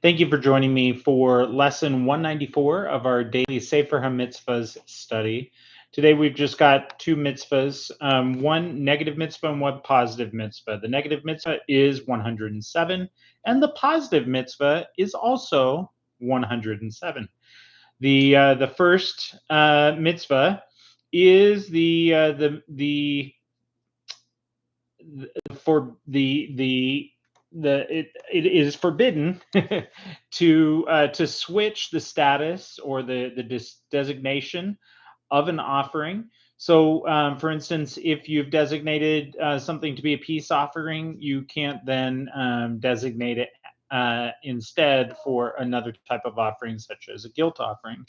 Thank you for joining me for lesson 194 of our daily Sefer HaMitzvos study. Today we've just got two mitzvahs, one negative mitzvah and one positive mitzvah. The negative mitzvah is 107, and the positive mitzvah is also 107. The first mitzvah is for it is forbidden to switch the status or the designation of an offering. So, for instance, if you've designated something to be a peace offering, you can't then designate it instead for another type of offering, such as a guilt offering.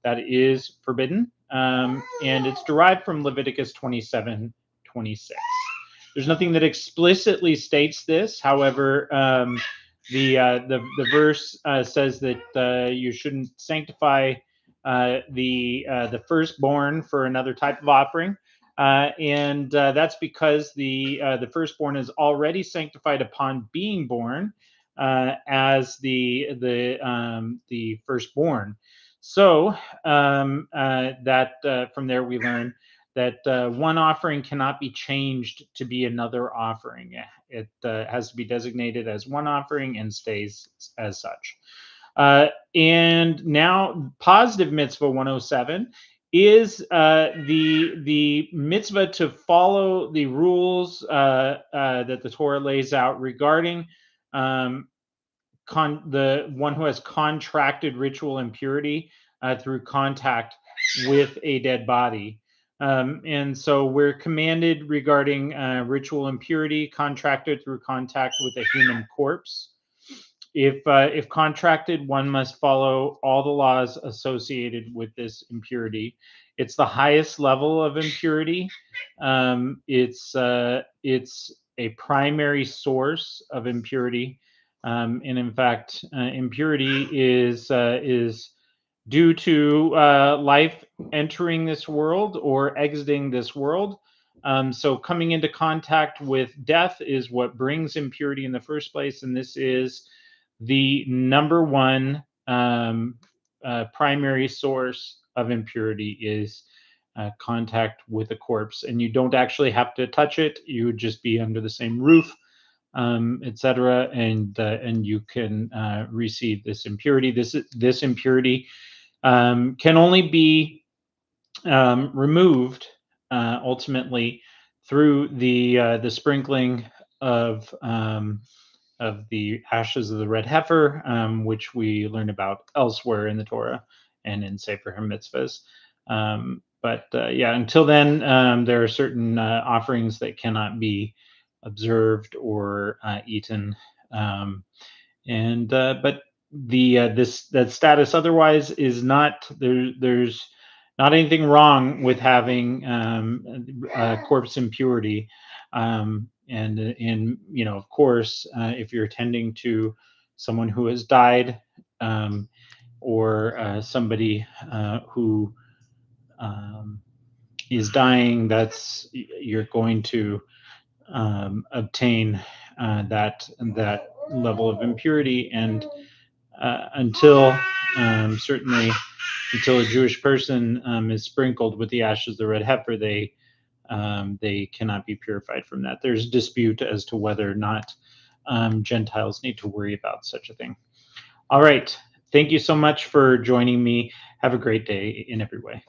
That is forbidden, and it's derived from Leviticus 27:26. There's nothing that explicitly states this. However, the verse says that you shouldn't sanctify the firstborn for another type of offering, and that's because the firstborn is already sanctified upon being born as the firstborn. So that from there we learn that one offering cannot be changed to be another offering. It has to be designated as one offering and stays as such. And now, positive mitzvah 107 is the mitzvah to follow the rules that the Torah lays out regarding the one who has contracted ritual impurity through contact with a dead body. And so we're commanded regarding ritual impurity contracted through contact with a human corpse. If contracted, one must follow all the laws associated with this impurity. It's the highest level of impurity. It's a primary source of impurity. And in fact, impurity is due to life entering this world or exiting this world. So coming into contact with death is what brings impurity in the first place, and this is the number one primary source of impurity is contact with a corpse. And you don't actually have to touch it; you would just be under the same roof, etc., and you can receive this impurity. This impurity can only be removed ultimately through the sprinkling of the ashes of the red heifer, which we learn about elsewhere in the Torah and in Sefer HaMitzvos. But until then, there are certain offerings that cannot be observed or eaten, but that status otherwise is not there. There's not anything wrong with having corpse impurity, and of course, if you're attending to someone who has died, or somebody who is dying, you're going to obtain that level of impurity, and certainly until a Jewish person is sprinkled with the ashes of the red heifer, they cannot be purified from that. There's dispute as to whether or not Gentiles need to worry about such a thing. All right. Thank you so much for joining me. Have a great day in every way.